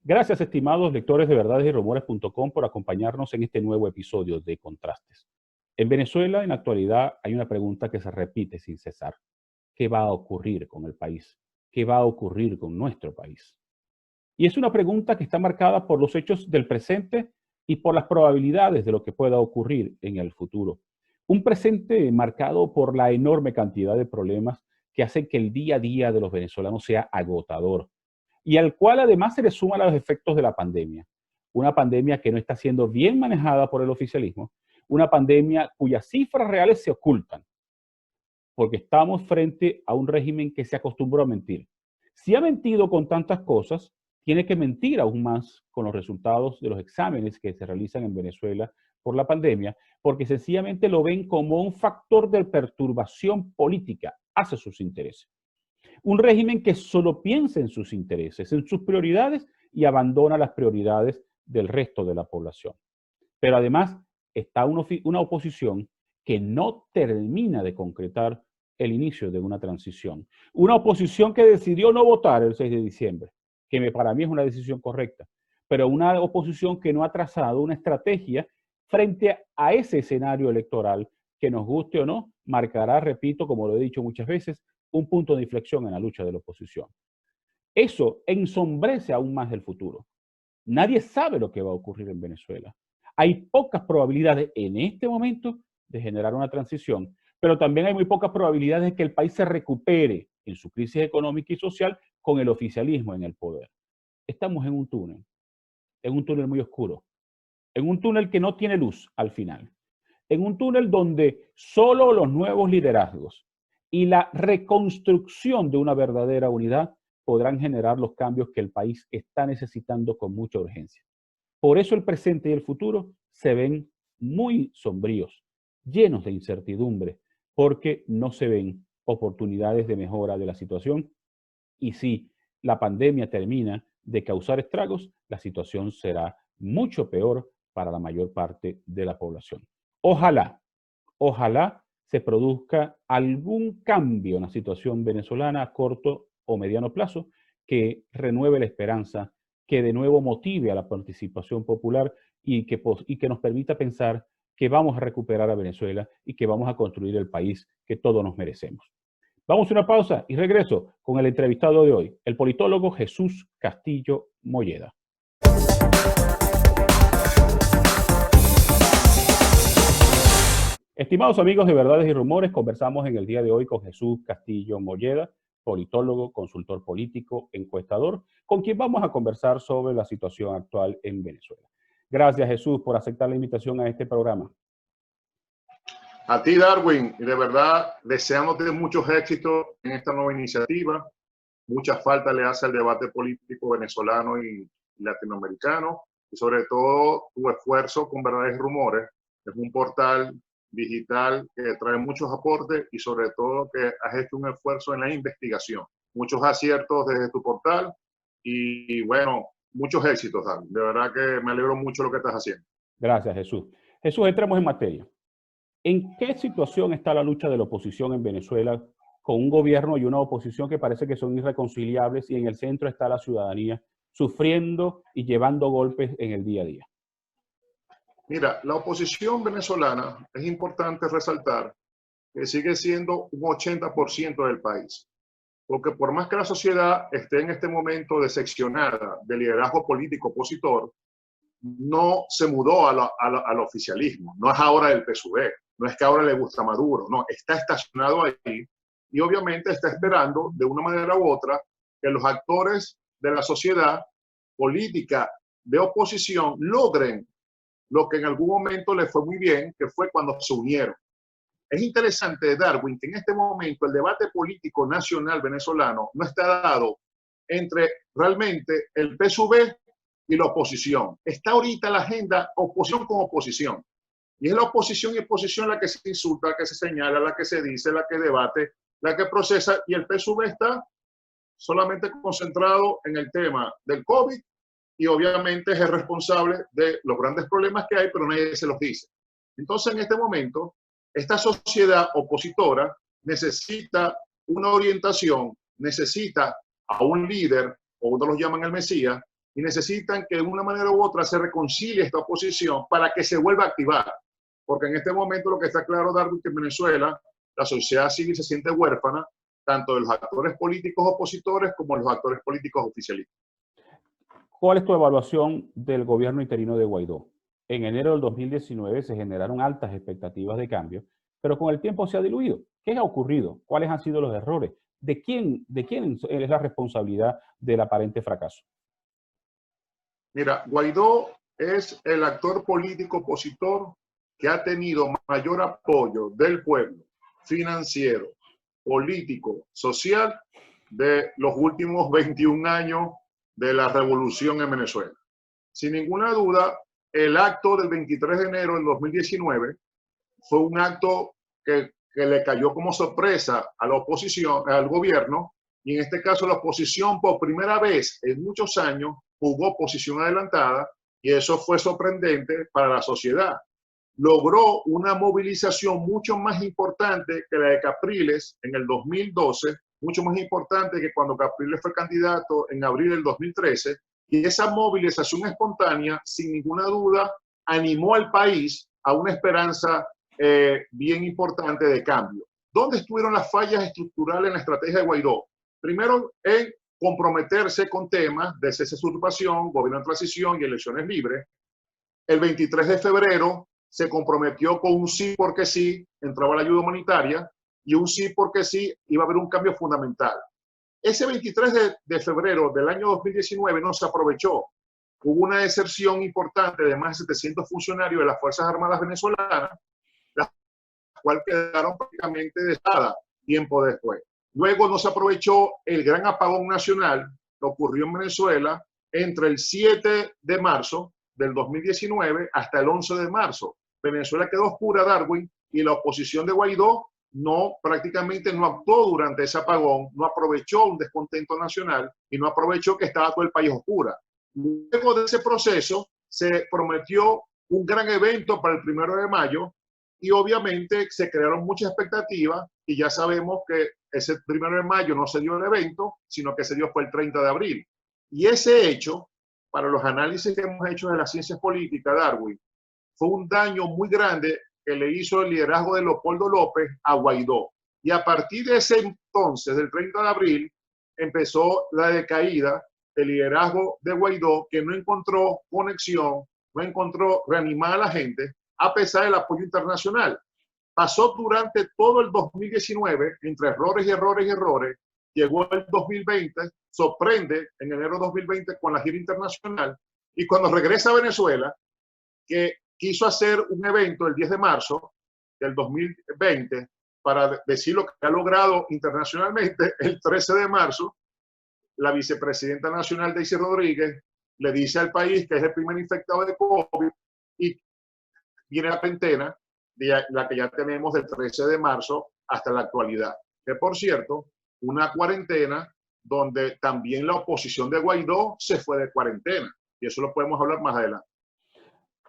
Gracias, estimados lectores de verdadesyrumores.com, por acompañarnos en este nuevo episodio de Contrastes. En Venezuela, en la actualidad, hay una pregunta que se repite sin cesar. ¿Qué va a ocurrir con el país? ¿Qué va a ocurrir con nuestro país? Y es una pregunta que está marcada por los hechos del presente y por las probabilidades de lo que pueda ocurrir en el futuro. Un presente marcado por la enorme cantidad de problemas que hacen que el día a día de los venezolanos sea agotador y al cual además se le suman los efectos de la pandemia. Una pandemia que no está siendo bien manejada por el oficialismo, una pandemia cuyas cifras reales se ocultan, porque estamos frente a un régimen que se acostumbró a mentir. Si ha mentido con tantas cosas, tiene que mentir aún más con los resultados de los exámenes que se realizan en Venezuela por la pandemia, porque sencillamente lo ven como un factor de perturbación política hacia sus intereses. Un régimen que solo piensa en sus intereses, en sus prioridades y abandona las prioridades del resto de la población. Pero además está una oposición que no termina de concretar el inicio de una transición. Una oposición que decidió no votar el 6 de diciembre, que para mí es una decisión correcta, pero una oposición que no ha trazado una estrategia frente a ese escenario electoral que, nos guste o no, marcará, repito, como lo he dicho muchas veces, un punto de inflexión en la lucha de la oposición. Eso ensombrece aún más el futuro. Nadie sabe lo que va a ocurrir en Venezuela. Hay pocas probabilidades en este momento de generar una transición, pero también hay muy pocas probabilidades de que el país se recupere en su crisis económica y social con el oficialismo en el poder. Estamos en un túnel muy oscuro, en un túnel que no tiene luz al final, en un túnel donde solo los nuevos liderazgos y la reconstrucción de una verdadera unidad podrán generar los cambios que el país está necesitando con mucha urgencia. Por eso el presente y el futuro se ven muy sombríos, llenos de incertidumbre, porque no se ven oportunidades de mejora de la situación. Y si la pandemia termina de causar estragos, la situación será mucho peor para la mayor parte de la población. Ojalá se produzca algún cambio en la situación venezolana a corto o mediano plazo que renueve la esperanza, que de nuevo motive a la participación popular y que nos permita pensar que vamos a recuperar a Venezuela y que vamos a construir el país que todos nos merecemos. Vamos a una pausa y regreso con el entrevistado de hoy, el politólogo Jesús Castillo Molleda. Estimados amigos de Verdades y Rumores, conversamos en el día de hoy con Jesús Castillo Molleda, politólogo, consultor político, encuestador, con quien vamos a conversar sobre la situación actual en Venezuela. Gracias, Jesús, por aceptar la invitación a este programa. A ti, Darwin, y de verdad deseándote muchos éxitos en esta nueva iniciativa. Mucha falta le hace al debate político venezolano y latinoamericano, y sobre todo tu esfuerzo con Verdades y Rumores. Es un portal digital que trae muchos aportes y sobre todo que has hecho un esfuerzo en la investigación. Muchos aciertos desde tu portal y bueno, muchos éxitos, Darwin. De verdad que me alegro mucho de lo que estás haciendo. Gracias, Jesús. Jesús, entremos en materia. ¿En qué situación está la lucha de la oposición en Venezuela con un gobierno y una oposición que parece que son irreconciliables y en el centro está la ciudadanía sufriendo y llevando golpes en el día a día? Mira, la oposición venezolana es importante resaltar que sigue siendo un 80% del país, porque por más que la sociedad esté en este momento decepcionada del liderazgo político opositor, no se mudó al oficialismo, no es ahora del PSUV, no es que ahora le gusta Maduro, no, está estacionado ahí y obviamente está esperando de una manera u otra que los actores de la sociedad política de oposición logren lo que en algún momento le fue muy bien, que fue cuando se unieron. Es interesante, Darwin, que en este momento el debate político nacional venezolano no está dado entre realmente el PSUV y la oposición. Está ahorita la agenda oposición con oposición. Y es la oposición y oposición la que se insulta, la que se señala, la que se dice, la que debate, la que procesa, y el PSUV está solamente concentrado en el tema del COVID y obviamente es el responsable de los grandes problemas que hay, pero nadie se los dice. Entonces, en este momento, esta sociedad opositora necesita una orientación, necesita a un líder, o uno los llaman el Mesías, y necesitan que de una manera u otra se reconcilie esta oposición para que se vuelva a activar. Porque en este momento lo que está claro, Darwin, que en Venezuela la sociedad civil se siente huérfana, tanto de los actores políticos opositores como de los actores políticos oficialistas. ¿Cuál es tu evaluación del gobierno interino de Guaidó? En enero del 2019 se generaron altas expectativas de cambio, pero con el tiempo se ha diluido. ¿Qué ha ocurrido? ¿Cuáles han sido los errores? ¿De quién es la responsabilidad del aparente fracaso? Mira, Guaidó es el actor político opositor que ha tenido mayor apoyo del pueblo, financiero, político, social, de los últimos 21 años de la revolución en Venezuela. Sin ninguna duda, el acto del 23 de enero del 2019 fue un acto que le cayó como sorpresa a la oposición, al gobierno, y en este caso la oposición por primera vez en muchos años jugó posición adelantada, y eso fue sorprendente para la sociedad. Logró una movilización mucho más importante que la de Capriles en el 2012, mucho más importante que cuando Capriles fue candidato en abril del 2013, y esa movilización espontánea, sin ninguna duda, animó al país a una esperanza bien importante de cambio. ¿Dónde estuvieron las fallas estructurales en la estrategia de Guaidó? Primero, en comprometerse con temas de cese de usurpación, gobierno de transición y elecciones libres. El 23 de febrero se comprometió con un sí porque sí, entraba la ayuda humanitaria, y un sí porque sí iba a haber un cambio fundamental. Ese 23 de febrero del año 2019 no se aprovechó. Hubo una deserción importante de más de 700 funcionarios de las Fuerzas Armadas venezolanas, las cuales quedaron prácticamente dejadas tiempo después. Luego no se aprovechó el gran apagón nacional que ocurrió en Venezuela entre el 7 de marzo del 2019 hasta el 11 de marzo. Venezuela quedó oscura, Darwin, y la oposición de Guaidó prácticamente no actuó durante ese apagón, no aprovechó un descontento nacional y no aprovechó que estaba todo el país oscura. Luego de ese proceso se prometió un gran evento para el 1 de mayo y obviamente se crearon muchas expectativas y ya sabemos que ese 1 de mayo no se dio el evento, sino que se dio fue el 30 de abril. Y ese hecho, para los análisis que hemos hecho de las ciencias políticas, Darwin, fue un daño muy grande que le hizo el liderazgo de Leopoldo López a Guaidó. Y a partir de ese entonces, del 30 de abril, empezó la decaída del liderazgo de Guaidó, que no encontró conexión, no encontró reanimar a la gente, a pesar del apoyo internacional. Pasó durante todo el 2019, entre errores y errores y errores, llegó el 2020, sorprende en enero de 2020 con la gira internacional, y cuando regresa a Venezuela, que quiso hacer un evento el 10 de marzo del 2020 para decir lo que ha logrado internacionalmente. El 13 de marzo, la vicepresidenta nacional Daisy Rodríguez le dice al país que es el primer infectado de COVID y viene la cuarentena, la que ya tenemos del 13 de marzo hasta la actualidad. Que por cierto, una cuarentena donde también la oposición de Guaidó se fue de cuarentena. Y eso lo podemos hablar más adelante.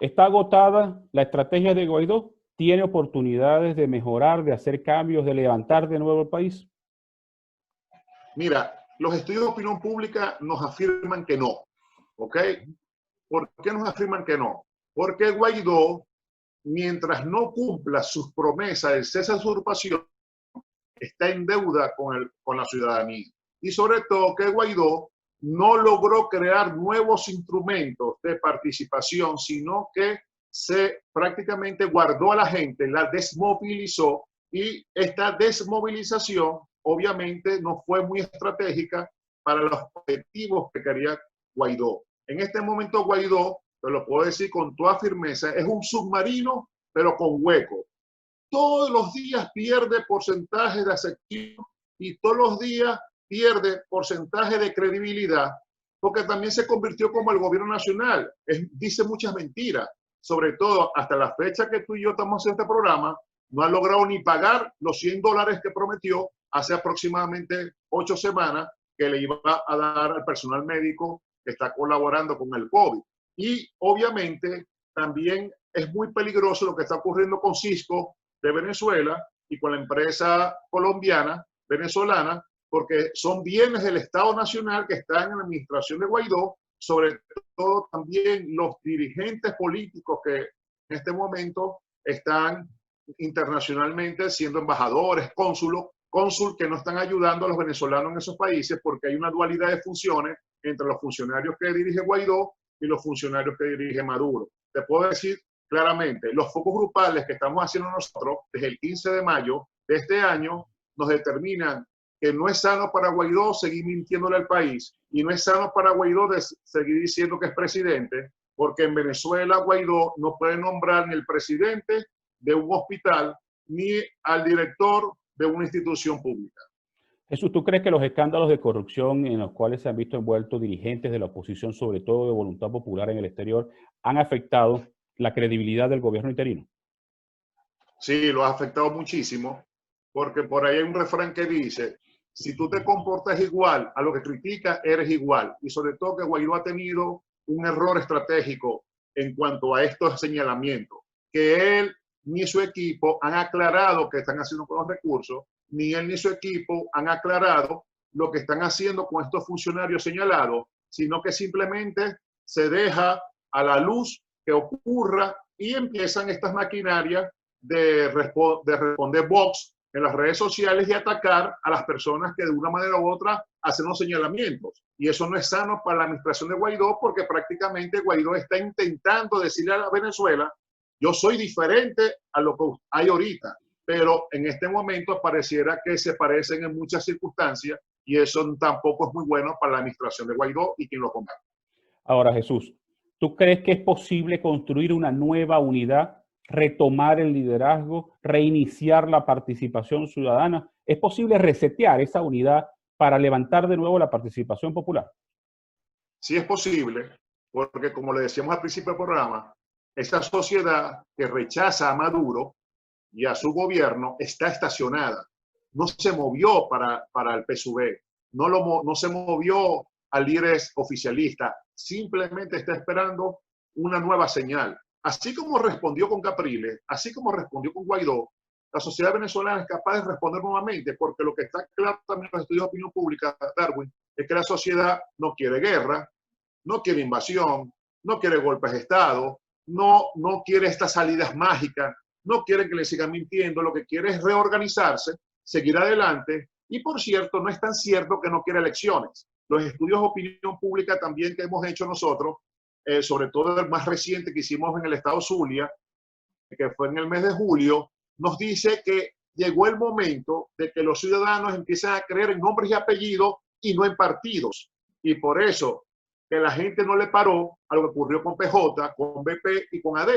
¿Está agotada la estrategia de Guaidó? ¿Tiene oportunidades de mejorar, de hacer cambios, de levantar de nuevo el país? Mira, los estudios de opinión pública nos afirman que no. ¿Ok? ¿Por qué nos afirman que no? Porque Guaidó, mientras no cumpla sus promesas de cese de usurpación, está en deuda con la ciudadanía. Y sobre todo que Guaidó no logró crear nuevos instrumentos de participación, sino que se prácticamente guardó a la gente, la desmovilizó, y esta desmovilización obviamente no fue muy estratégica para los objetivos que quería Guaidó. En este momento Guaidó, te lo puedo decir con toda firmeza, es un submarino pero con hueco. Todos los días pierde porcentaje de aceptación y todos los días pierde porcentaje de credibilidad, porque también se convirtió como el gobierno nacional. Dice muchas mentiras, sobre todo hasta la fecha que tú y yo estamos haciendo este programa, no ha logrado ni pagar los $100 que prometió hace aproximadamente 8 semanas que le iba a dar al personal médico que está colaborando con el COVID. Y obviamente también es muy peligroso lo que está ocurriendo con Cisco de Venezuela y con la empresa colombiana, venezolana, porque son bienes del Estado Nacional que están en la administración de Guaidó, sobre todo también los dirigentes políticos que en este momento están internacionalmente siendo embajadores, cónsul que no están ayudando a los venezolanos en esos países porque hay una dualidad de funciones entre los funcionarios que dirige Guaidó y los funcionarios que dirige Maduro. Te puedo decir claramente, los focos grupales que estamos haciendo nosotros desde el 15 de mayo de este año nos determinan que no es sano para Guaidó seguir mintiéndole al país y no es sano para Guaidó seguir diciendo que es presidente, porque en Venezuela Guaidó no puede nombrar ni el presidente de un hospital ni al director de una institución pública. Jesús, ¿tú crees que los escándalos de corrupción en los cuales se han visto envueltos dirigentes de la oposición, sobre todo de Voluntad Popular en el exterior, han afectado la credibilidad del gobierno interino? Sí, lo ha afectado muchísimo, porque por ahí hay un refrán que dice, si tú te comportas igual a lo que criticas, eres igual. Y sobre todo que Guaidó ha tenido un error estratégico en cuanto a estos señalamientos, que él ni su equipo han aclarado qué están haciendo con los recursos, ni él ni su equipo han aclarado lo que están haciendo con estos funcionarios señalados, sino que simplemente se deja a la luz que ocurra y empiezan estas maquinarias de responder box en las redes sociales y atacar a las personas que de una manera u otra hacen los señalamientos. Y eso no es sano para la administración de Guaidó, porque prácticamente Guaidó está intentando decirle a Venezuela, yo soy diferente a lo que hay ahorita, pero en este momento pareciera que se parecen en muchas circunstancias y eso tampoco es muy bueno para la administración de Guaidó y quien lo combate. Ahora, Jesús, ¿tú crees que es posible construir una nueva unidad, retomar el liderazgo, reiniciar la participación ciudadana? ¿Es posible resetear esa unidad para levantar de nuevo la participación popular? Sí es posible, porque como le decíamos al principio del programa, esta sociedad que rechaza a Maduro y a su gobierno está estacionada. No se movió para el PSUV, no se movió a líderes oficialistas, simplemente está esperando una nueva señal. Así como respondió con Capriles, así como respondió con Guaidó, la sociedad venezolana es capaz de responder nuevamente, porque lo que está claro también en los estudios de opinión pública, Darwin, es que la sociedad no quiere guerra, no quiere invasión, no quiere golpes de Estado, no quiere estas salidas mágicas, no quiere que le sigan mintiendo, lo que quiere es reorganizarse, seguir adelante y, por cierto, no es tan cierto que no quiere elecciones. Los estudios de opinión pública también que hemos hecho nosotros, sobre todo el más reciente que hicimos en el estado Zulia, que fue en el mes de julio, nos dice que llegó el momento de que los ciudadanos empiecen a creer en nombres y apellidos y no en partidos. Y por eso que la gente no le paró a lo que ocurrió con PJ, con BP y con AD.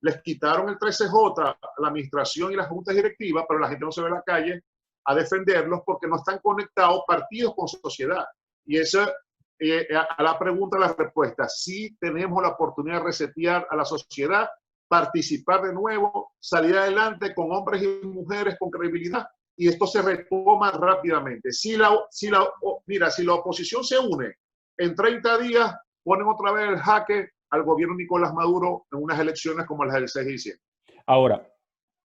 Les quitaron el 13J a la administración y las juntas directivas, pero la gente no se ve en la calle a defenderlos porque no están conectados partidos con sociedad. Y eso, a la pregunta, la respuesta, sí tenemos la oportunidad de resetear a la sociedad, participar de nuevo, salir adelante con hombres y mujeres con credibilidad, y esto se retoma rápidamente. Mira, si la oposición se une, en 30 días ponen otra vez el jaque al gobierno Nicolás Maduro en unas elecciones como las del 6 de diciembre. Ahora,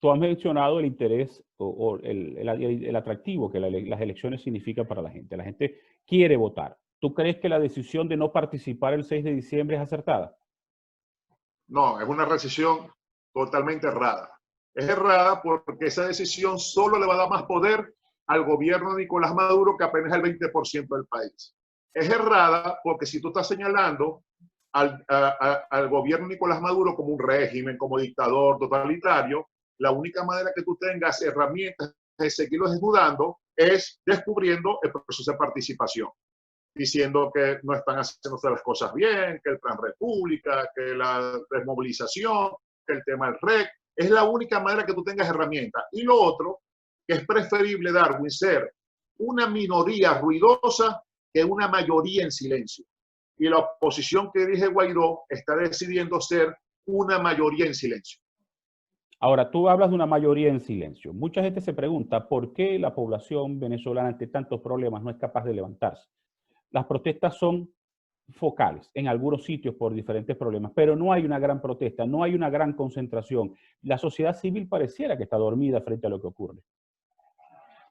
tú has mencionado el interés o el atractivo que las elecciones significan para la gente. La gente quiere votar. ¿Tú crees que la decisión de no participar el 6 de diciembre es acertada? No, es una decisión totalmente errada. Es errada porque esa decisión solo le va a dar más poder al gobierno de Nicolás Maduro, que apenas es el 20% del país. Es errada porque si tú estás señalando al gobierno de Nicolás Maduro como un régimen, como dictador totalitario, la única manera que tú tengas herramientas de seguirlo ejecutando es descubriendo el proceso de participación, diciendo que no están haciéndose las cosas bien, que el plan República, que la desmovilización, que el tema del REC. Es la única manera que tú tengas herramientas. Y lo otro, que es preferible, Darwin, ser una minoría ruidosa que una mayoría en silencio. Y la oposición que dirige Guaidó está decidiendo ser una mayoría en silencio. Ahora, tú hablas de una mayoría en silencio. Mucha gente se pregunta por qué la población venezolana ante tantos problemas no es capaz de levantarse. Las protestas son focales en algunos sitios por diferentes problemas, pero no hay una gran protesta, no hay una gran concentración. La sociedad civil pareciera que está dormida frente a lo que ocurre.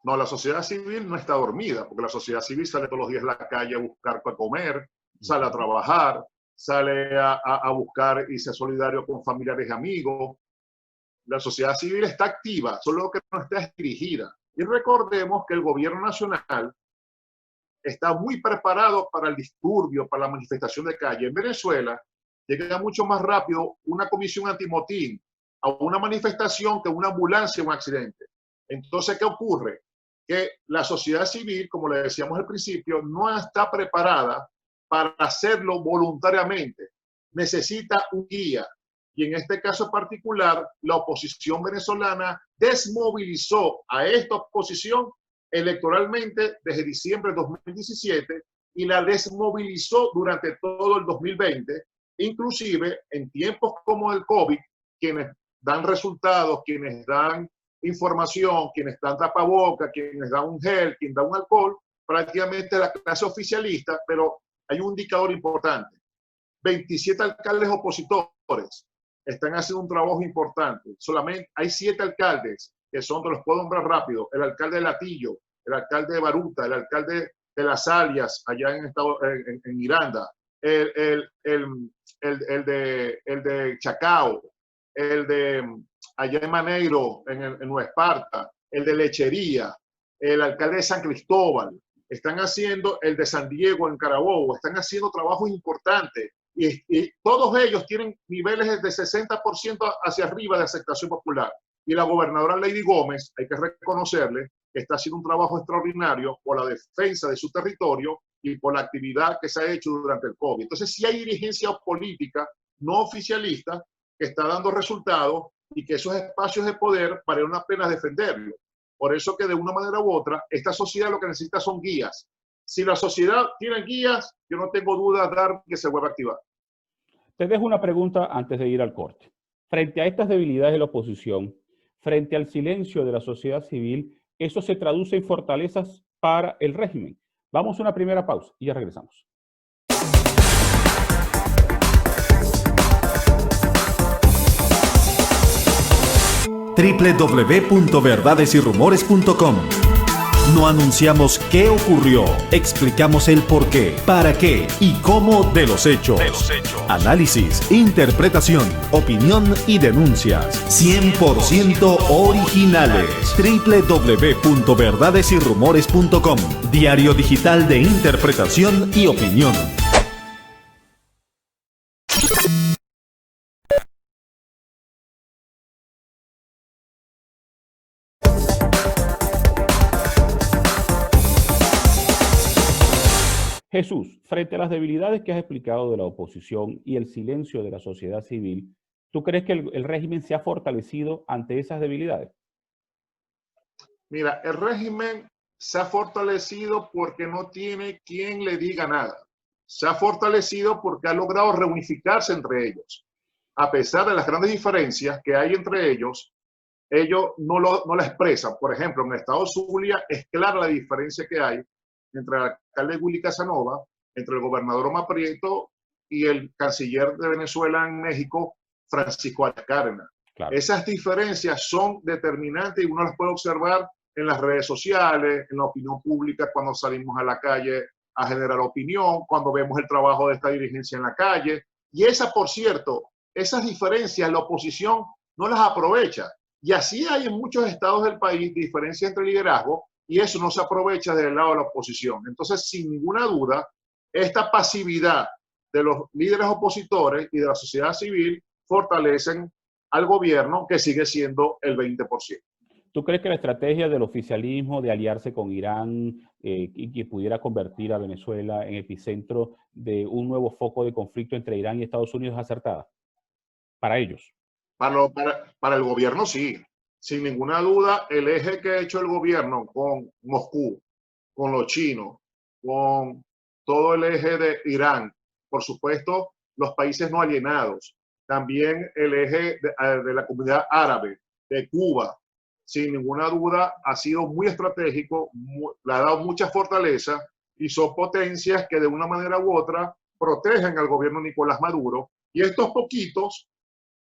No, la sociedad civil no está dormida, porque la sociedad civil sale todos los días a la calle a buscar para comer, sale a trabajar, sale a buscar y ser solidario con familiares y amigos. La sociedad civil está activa, solo que no está dirigida. Y recordemos que el gobierno nacional está muy preparado para el disturbio, para la manifestación de calle. En Venezuela llega mucho más rápido una comisión antimotín a una manifestación que una ambulancia o un accidente. Entonces, ¿qué ocurre? Que la sociedad civil, como le decíamos al principio, no está preparada para hacerlo voluntariamente. Necesita un guía. Y en este caso particular, la oposición venezolana desmovilizó a esta oposición electoralmente desde diciembre de 2017 y la desmovilizó durante todo el 2020, inclusive en tiempos como el COVID, quienes dan resultados, quienes dan información, quienes dan tapabocas, quienes dan un gel, quienes dan un alcohol, prácticamente la clase oficialista, pero hay un indicador importante. 27 alcaldes opositores están haciendo un trabajo importante. Solamente hay 7 alcaldes que son, te los puedo nombrar rápido, el alcalde de Latillo, el alcalde de Baruta, el alcalde de Las Alias, allá en Miranda, el de Chacao, el de allá en Maneiro, en Nueva Esparta, el de Lechería, el alcalde de San Cristóbal, están haciendo el de San Diego en Carabobo, están haciendo trabajos importantes y todos ellos tienen niveles de 60% hacia arriba de aceptación popular. Y la gobernadora Lady Gómez, hay que reconocerle, está haciendo un trabajo extraordinario por la defensa de su territorio y por la actividad que se ha hecho durante el COVID. Entonces, sí hay dirigencia política no oficialista que está dando resultados y que esos espacios de poder valen una pena defenderlo. Por eso que de una manera u otra, esta sociedad lo que necesita son guías. Si la sociedad tiene guías, yo no tengo duda de dar que se vuelva a activar. Te dejo una pregunta antes de ir al corte. Frente a estas debilidades de la oposición, frente al silencio de la sociedad civil, eso se traduce en fortalezas para el régimen. Vamos a una primera pausa y ya regresamos. www.verdadesyrumores.com. No anunciamos qué ocurrió, explicamos el por qué, para qué y cómo de los hechos. Análisis, interpretación, opinión y denuncias 100% originales. www.verdadesyrumores.com. Diario digital de interpretación y opinión. Jesús, frente a las debilidades que has explicado de la oposición y el silencio de la sociedad civil, ¿tú crees que el régimen se ha fortalecido ante esas debilidades? Mira, el régimen se ha fortalecido porque no tiene quien le diga nada. Se ha fortalecido porque ha logrado reunificarse entre ellos. A pesar de las grandes diferencias que hay entre ellos no la expresan. Por ejemplo, en el estado Zulia es clara la diferencia que hay entre el alcalde Willy Casanova, entre el gobernador Omar Prieto y el canciller de Venezuela en México, Francisco Arias Cárdenas. Claro. Esas diferencias son determinantes y uno las puede observar en las redes sociales, en la opinión pública, cuando salimos a la calle a generar opinión, cuando vemos el trabajo de esta dirigencia en la calle. Y por cierto, esas diferencias la oposición no las aprovecha. Y así hay en muchos estados del país diferencias entre liderazgo, y eso no se aprovecha del lado de la oposición. Entonces, sin ninguna duda, esta pasividad de los líderes opositores y de la sociedad civil fortalecen al gobierno, que sigue siendo el 20%. ¿Tú crees que la estrategia del oficialismo de aliarse con Irán y que pudiera convertir a Venezuela en epicentro de un nuevo foco de conflicto entre Irán y Estados Unidos es acertada? Para ellos. Para el gobierno, sí. Sin ninguna duda, el eje que ha hecho el gobierno con Moscú, con los chinos, con todo el eje de Irán, por supuesto, los países no alienados, también el eje de la comunidad árabe, de Cuba, sin ninguna duda, ha sido muy estratégico, le ha dado mucha fortaleza y son potencias que de una manera u otra protegen al gobierno de Nicolás Maduro. Y estos poquitos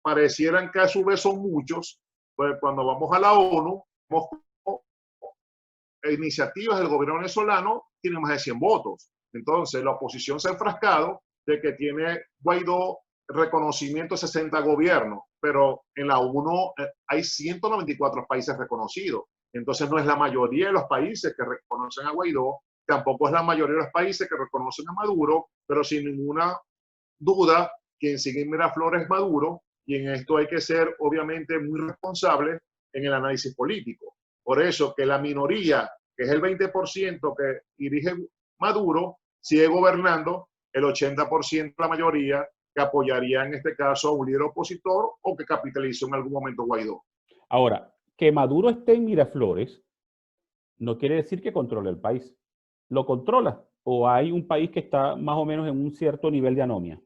parecieran que a su vez son muchos. Pues cuando vamos a la ONU, iniciativas del gobierno venezolano tienen más de 100 votos. Entonces, la oposición se ha enfrascado de que tiene Guaidó reconocimiento de 60 gobiernos, pero en la ONU hay 194 países reconocidos. Entonces, no es la mayoría de los países que reconocen a Guaidó, tampoco es la mayoría de los países que reconocen a Maduro, pero sin ninguna duda, quien sigue en Miraflores es Maduro, y en esto hay que ser, obviamente, muy responsable en el análisis político. Por eso que la minoría, que es el 20% que dirige Maduro, sigue gobernando el 80%, la mayoría, que apoyaría en este caso a un líder opositor o que capitalizó en algún momento Guaidó. Ahora, que Maduro esté en Miraflores no quiere decir que controle el país. ¿Lo controla? ¿O hay un país que está más o menos en un cierto nivel de anomia?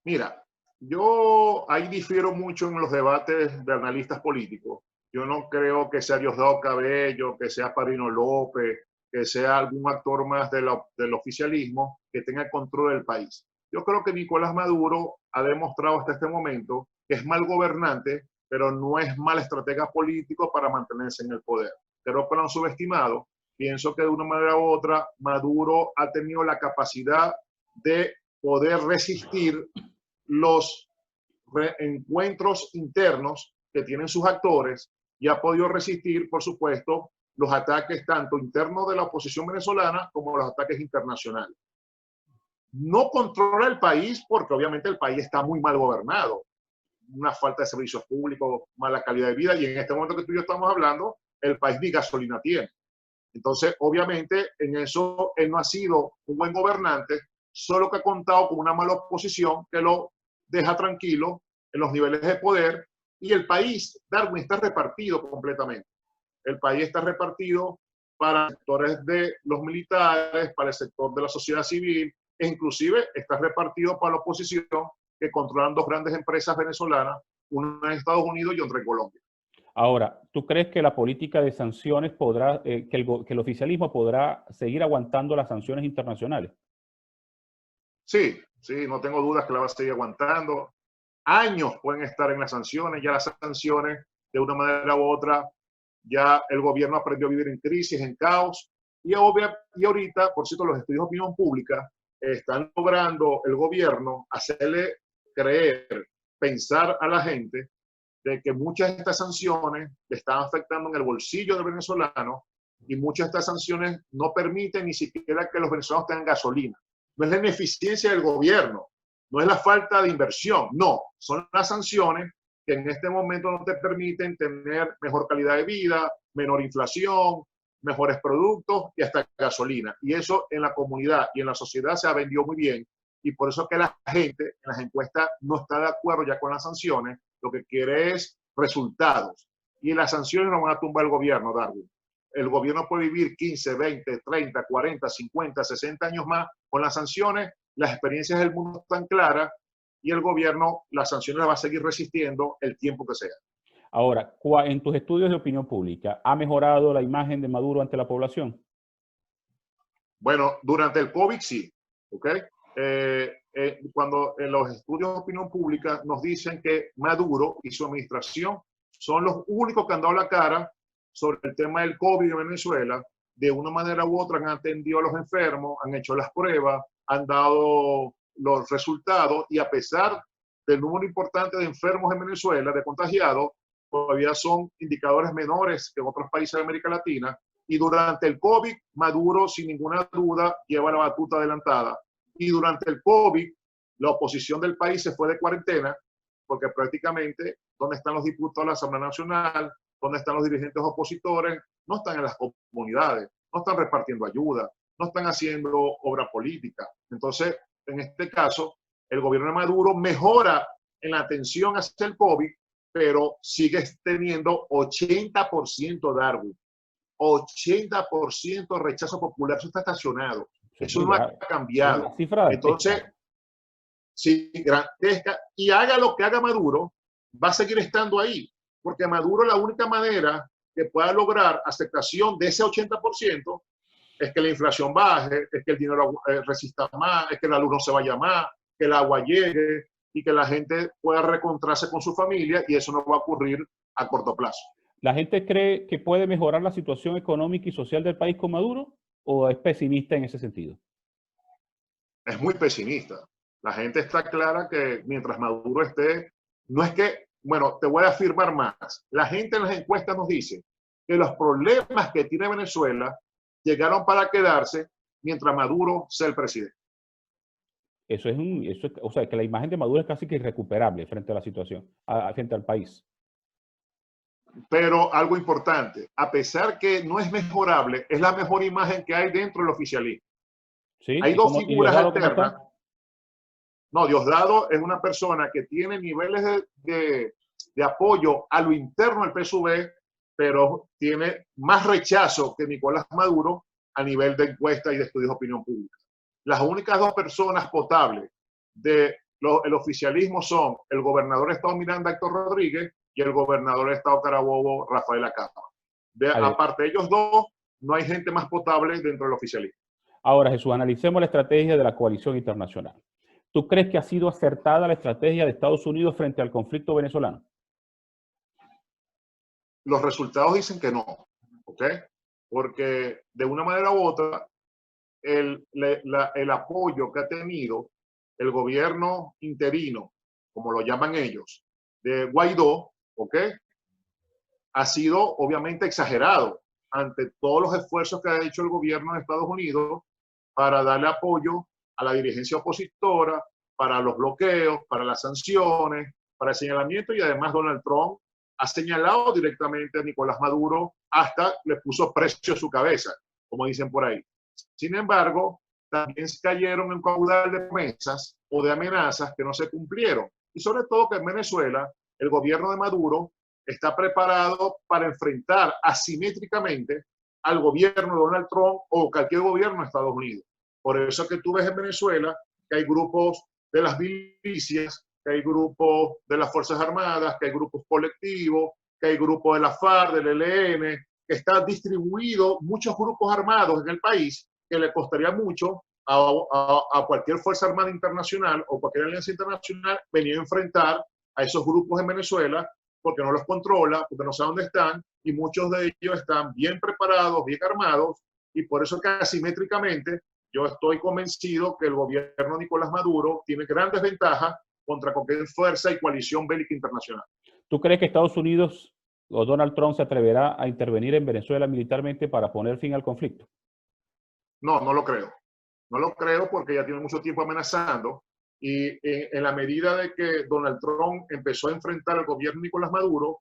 Mira, yo ahí difiero mucho en los debates de analistas políticos. Yo no creo que sea Diosdado Cabello, que sea Padrino López, que sea algún actor más del oficialismo que tenga control del país. Yo creo que Nicolás Maduro ha demostrado hasta este momento que es mal gobernante, pero no es mal estratega político para mantenerse en el poder. Creo que lo han subestimado. Pienso que de una manera u otra Maduro ha tenido la capacidad de poder resistir los encuentros internos que tienen sus actores y ha podido resistir, por supuesto, los ataques tanto internos de la oposición venezolana como los ataques internacionales. No controla el país porque obviamente el país está muy mal gobernado, una falta de servicios públicos, mala calidad de vida, y en este momento que tú y yo estamos hablando, el país ni gasolina tiene. Entonces, obviamente, en eso él no ha sido un buen gobernante, solo que ha contado con una mala oposición que lo deja tranquilo en los niveles de poder, y el país, Darwin, está repartido completamente. El país está repartido para sectores de los militares, para el sector de la sociedad civil, e inclusive está repartido para la oposición, que controlan dos grandes empresas venezolanas, una en Estados Unidos y otra en Colombia. Ahora, ¿tú crees que la política de sanciones podrá, que el oficialismo podrá seguir aguantando las sanciones internacionales? Sí, sí, no tengo dudas que la va a seguir aguantando. Años pueden estar en las sanciones, ya las sanciones, de una manera u otra, ya el gobierno aprendió a vivir en crisis, en caos, y ahorita, por cierto, los estudios de opinión pública están logrando el gobierno hacerle creer, pensar a la gente de que muchas de estas sanciones le están afectando en el bolsillo del venezolano, y muchas de estas sanciones no permiten ni siquiera que los venezolanos tengan gasolina. No es la ineficiencia del gobierno, no es la falta de inversión, no, son las sanciones que en este momento no te permiten tener mejor calidad de vida, menor inflación, mejores productos y hasta gasolina. Y eso en la comunidad y en la sociedad se ha vendido muy bien, y por eso que la gente en las encuestas no está de acuerdo ya con las sanciones, lo que quiere es resultados. Y las sanciones no van a tumbar el gobierno, Darwin. El gobierno puede vivir 15, 20, 30, 40, 50, 60 años más con las sanciones. Las experiencias del mundo están claras y el gobierno las sanciones las va a seguir resistiendo el tiempo que sea. Ahora, en tus estudios de opinión pública, ¿ha mejorado la imagen de Maduro ante la población? Bueno, durante el COVID sí, ¿ok? Cuando en los estudios de opinión pública nos dicen que Maduro y su administración son los únicos que han dado la cara sobre el tema del COVID en Venezuela, de una manera u otra han atendido a los enfermos, han hecho las pruebas, han dado los resultados, y a pesar del número importante de enfermos en Venezuela, de contagiados, todavía son indicadores menores que en otros países de América Latina. Y durante el COVID, Maduro, sin ninguna duda, lleva la batuta adelantada. Y durante el COVID, la oposición del país se fue de cuarentena, porque prácticamente, ¿dónde están los diputados de la Asamblea Nacional? ¿Dónde están los dirigentes opositores? No están en las comunidades, no están repartiendo ayuda, no están haciendo obra política. Entonces, en este caso, el gobierno de Maduro mejora en la atención hacia el COVID, pero sigue teniendo 80%, Darwin. 80% rechazo popular. Eso está estacionado. Eso no ha cambiado. Entonces, sí, gigantesca. Y haga lo que haga Maduro, va a seguir estando ahí. Porque Maduro, la única manera que pueda lograr aceptación de ese 80% es que la inflación baje, es que el dinero resista más, es que la luz no se vaya más, que el agua llegue y que la gente pueda reencontrarse con su familia, y eso no va a ocurrir a corto plazo. ¿La gente cree que puede mejorar la situación económica y social del país con Maduro? o es pesimista en ese sentido? Es muy pesimista. La gente está clara que mientras Maduro esté, no es que, bueno, te voy a afirmar más. La gente en las encuestas nos dice que los problemas que tiene Venezuela llegaron para quedarse mientras Maduro sea el presidente. O sea, que la imagen de Maduro es casi que irrecuperable frente a la situación, frente al país. Pero algo importante, a pesar que no es mejorable, es la mejor imagen que hay dentro del oficialismo. ¿Sí? Hay dos figuras alternas. No, Diosdado es una persona que tiene niveles de apoyo a lo interno del PSUV, pero tiene más rechazo que Nicolás Maduro a nivel de encuesta y de estudios de opinión pública. Las únicas dos personas potables del oficialismo son el gobernador de Estado Miranda, Héctor Rodríguez, y el gobernador de Estado Carabobo, Rafael Acaba. Aparte de ellos dos, no hay gente más potable dentro del oficialismo. Ahora, Jesús, analicemos la estrategia de la coalición internacional. ¿Tú crees que ha sido acertada la estrategia de Estados Unidos frente al conflicto venezolano? Los resultados dicen que no, ¿ok? Porque de una manera u otra, el apoyo que ha tenido el gobierno interino, como lo llaman ellos, de Guaidó, ¿ok? Ha sido obviamente exagerado ante todos los esfuerzos que ha hecho el gobierno de Estados Unidos para darle apoyo a la dirigencia opositora, para los bloqueos, para las sanciones, para el señalamiento, y además Donald Trump ha señalado directamente a Nicolás Maduro, hasta le puso precio a su cabeza, como dicen por ahí. Sin embargo, también cayeron en un caudal de promesas o de amenazas que no se cumplieron. Y sobre todo que en Venezuela el gobierno de Maduro está preparado para enfrentar asimétricamente al gobierno de Donald Trump o cualquier gobierno de Estados Unidos. Por eso que tú ves en Venezuela que hay grupos de las milicias, que hay grupos de las Fuerzas Armadas, que hay grupos colectivos, que hay grupos de la FARC, del ELN, que están distribuidos muchos grupos armados en el país, que le costaría mucho a cualquier Fuerza Armada internacional o cualquier alianza internacional venir a enfrentar a esos grupos en Venezuela, porque no los controla, porque no sabe dónde están, y muchos de ellos están bien preparados, bien armados, y por eso que asimétricamente yo estoy convencido que el gobierno de Nicolás Maduro tiene grandes ventajas contra cualquier fuerza y coalición bélica internacional. ¿Tú crees que Estados Unidos o Donald Trump se atreverá a intervenir en Venezuela militarmente para poner fin al conflicto? No, no lo creo. No lo creo porque ya tiene mucho tiempo amenazando, y en la medida de que Donald Trump empezó a enfrentar al gobierno de Nicolás Maduro,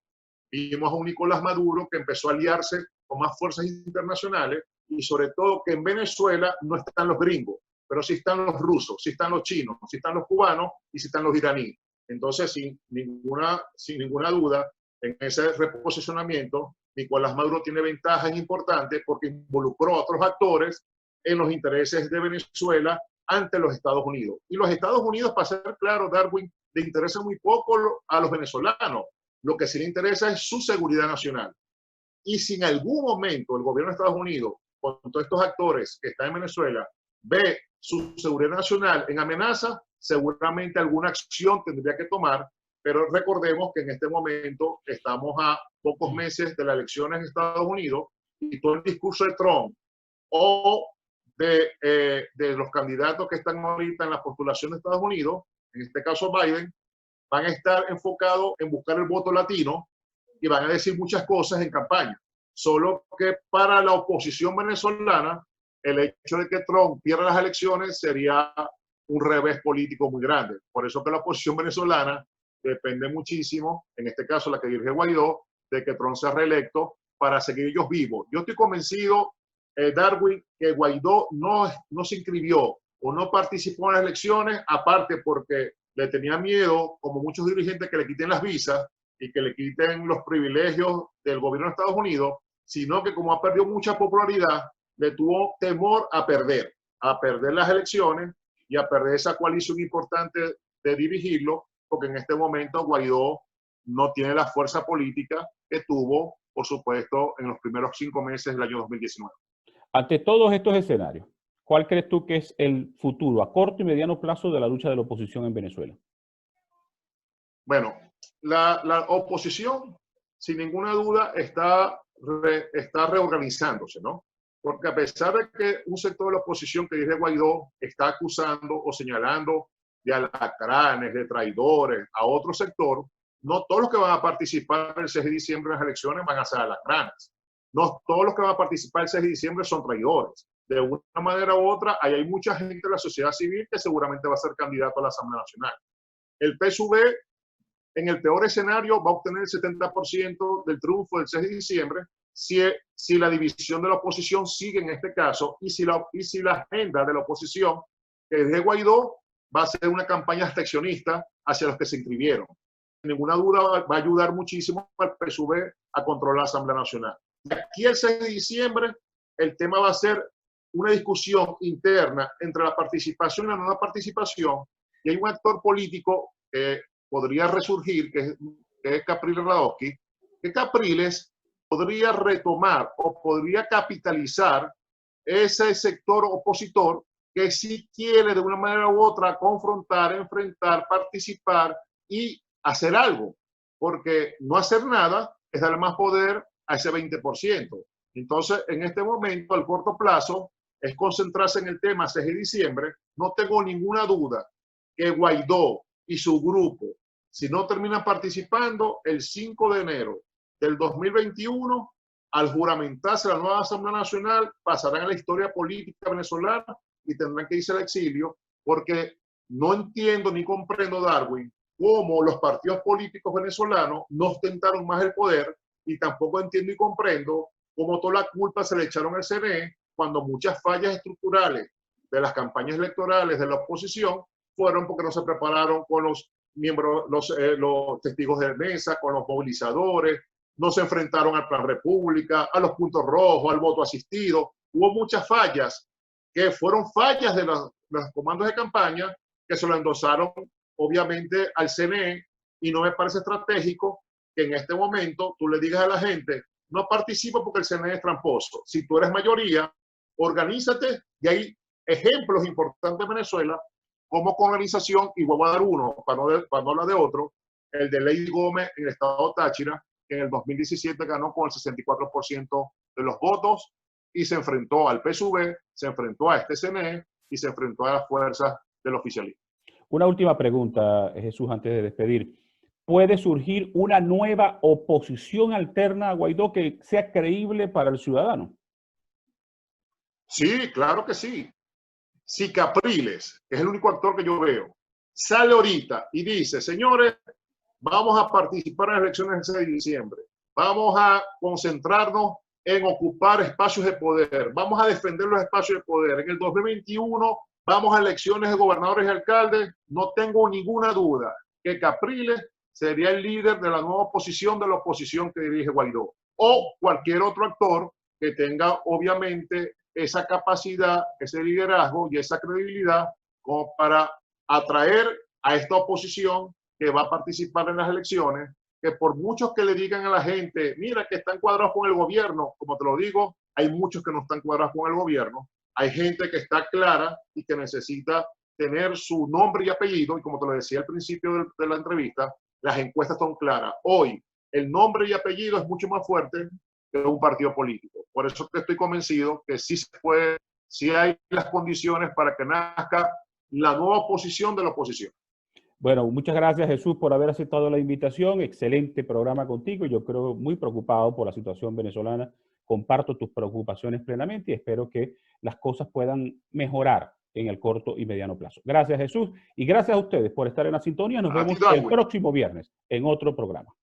vimos a un Nicolás Maduro que empezó a aliarse con más fuerzas internacionales, y sobre todo que en Venezuela no están los gringos, pero sí están los rusos, sí están los chinos, sí están los cubanos y sí están los iraníes. Entonces, sin ninguna duda, en ese reposicionamiento, Nicolás Maduro tiene ventajas importantes porque involucró a otros actores en los intereses de Venezuela ante los Estados Unidos. Y los Estados Unidos, para ser claro, Darwin, le interesa muy poco a los venezolanos. Lo que sí le interesa es su seguridad nacional. Y si en algún momento el gobierno de Estados Unidos, con todos estos actores que están en Venezuela, ve su seguridad nacional en amenaza, seguramente alguna acción tendría que tomar, pero recordemos que en este momento estamos a pocos meses de las elecciones en Estados Unidos, y todo el discurso de Trump o de los candidatos que están ahorita en la postulación de Estados Unidos, en este caso Biden, van a estar enfocados en buscar el voto latino y van a decir muchas cosas en campaña. Solo que para la oposición venezolana, el hecho de que Trump pierda las elecciones sería un revés político muy grande. Por eso que la oposición venezolana depende muchísimo, en este caso la que dirige Guaidó, de que Trump sea reelecto para seguir ellos vivos. Yo estoy convencido, Darwin, que Guaidó no se inscribió o no participó en las elecciones, aparte porque le tenía miedo, como muchos dirigentes, que le quiten las visas y que le quiten los privilegios del gobierno de Estados Unidos, sino que como ha perdido mucha popularidad, le tuvo temor a perder las elecciones y a perder esa coalición importante de dirigirlo, porque en este momento Guaidó no tiene la fuerza política que tuvo, por supuesto, en los primeros 5 meses del año 2019. Ante todos estos escenarios, ¿cuál crees tú que es el futuro a corto y mediano plazo de la lucha de la oposición en Venezuela? Bueno, la oposición, sin ninguna duda, está reorganizándose, ¿no? porque a pesar de que un sector de la oposición que dirige Guaidó está acusando o señalando de alacranes, de traidores a otro sector, no todos los que van a participar el 6 de diciembre en las elecciones van a ser alacranes. No todos los que van a participar el 6 de diciembre son traidores. De una manera u otra, ahí hay mucha gente de la sociedad civil que seguramente va a ser candidato a la Asamblea Nacional. El PSUV, en el peor escenario, va a obtener el 70% del triunfo del 6 de diciembre si la división de la oposición sigue en este caso y si la agenda de la oposición que es de Guaidó va a ser una campaña abstencionista hacia los que se inscribieron. Sin ninguna duda va a ayudar muchísimo al PSUV a controlar la Asamblea Nacional. De aquí al 6 de diciembre, el tema va a ser una discusión interna entre la participación y la no participación, y hay un actor político que podría resurgir, que es Capriles Radowski, que Capriles podría retomar o podría capitalizar ese sector opositor que sí quiere de una manera u otra confrontar, enfrentar, participar y hacer algo, porque no hacer nada es darle más poder a ese 20%. Entonces, en este momento, al corto plazo, es concentrarse en el tema 6 de diciembre. No tengo ninguna duda que Guaidó y su grupo, si no terminan participando, el 5 de enero del 2021, al juramentarse la nueva Asamblea Nacional, pasarán a la historia política venezolana y tendrán que irse al exilio, porque no entiendo ni comprendo, Darwin, cómo los partidos políticos venezolanos no ostentaron más el poder, y tampoco entiendo y comprendo cómo toda la culpa se le echaron al CNE cuando muchas fallas estructurales de las campañas electorales de la oposición fueron porque no se prepararon con los miembros, los testigos de mesa, con los movilizadores, no se enfrentaron al Plan República, a los puntos rojos, al voto asistido. Hubo muchas fallas que fueron fallas de los comandos de campaña que se lo endosaron obviamente al CNE, y no me parece estratégico que en este momento tú le digas a la gente: no participa porque el CNE es tramposo. Si tú eres mayoría, organízate. Y hay ejemplos importantes en Venezuela como con organización, y voy a dar uno para no hablar de otro, el de Lady Gómez en el estado Táchira, que en el 2017 ganó con el 64% de los votos y se enfrentó al PSUV, se enfrentó a este CNE y se enfrentó a las fuerzas del oficialismo. Una última pregunta, Jesús, antes de despedir. ¿Puede surgir una nueva oposición alterna a Guaidó que sea creíble para el ciudadano? Sí, claro que sí. Si Capriles, que es el único actor que yo veo, sale ahorita y dice: señores, vamos a participar en las elecciones del 6 de diciembre, vamos a concentrarnos en ocupar espacios de poder, vamos a defender los espacios de poder, en el 2021 vamos a elecciones de gobernadores y alcaldes, no tengo ninguna duda que Capriles sería el líder de la nueva oposición, de la oposición que dirige Guaidó, o cualquier otro actor que tenga obviamente esa capacidad, ese liderazgo y esa credibilidad como para atraer a esta oposición que va a participar en las elecciones, que por muchos que le digan a la gente: mira, que están cuadrados con el gobierno, como te lo digo, hay muchos que no están cuadrados con el gobierno, hay gente que está clara y que necesita tener su nombre y apellido, y como te lo decía al principio de la entrevista, las encuestas son claras. Hoy el nombre y apellido es mucho más fuerte que un partido político. Por eso que estoy convencido que sí se puede, sí hay las condiciones para que nazca la nueva oposición de la oposición. Bueno, muchas gracias, Jesús, por haber aceptado la invitación. Excelente programa contigo. Yo creo muy preocupado por la situación venezolana. Comparto tus preocupaciones plenamente y espero que las cosas puedan mejorar en el corto y mediano plazo. Gracias, Jesús, y gracias a ustedes por estar en la sintonía. Nos vemos el próximo viernes en otro programa.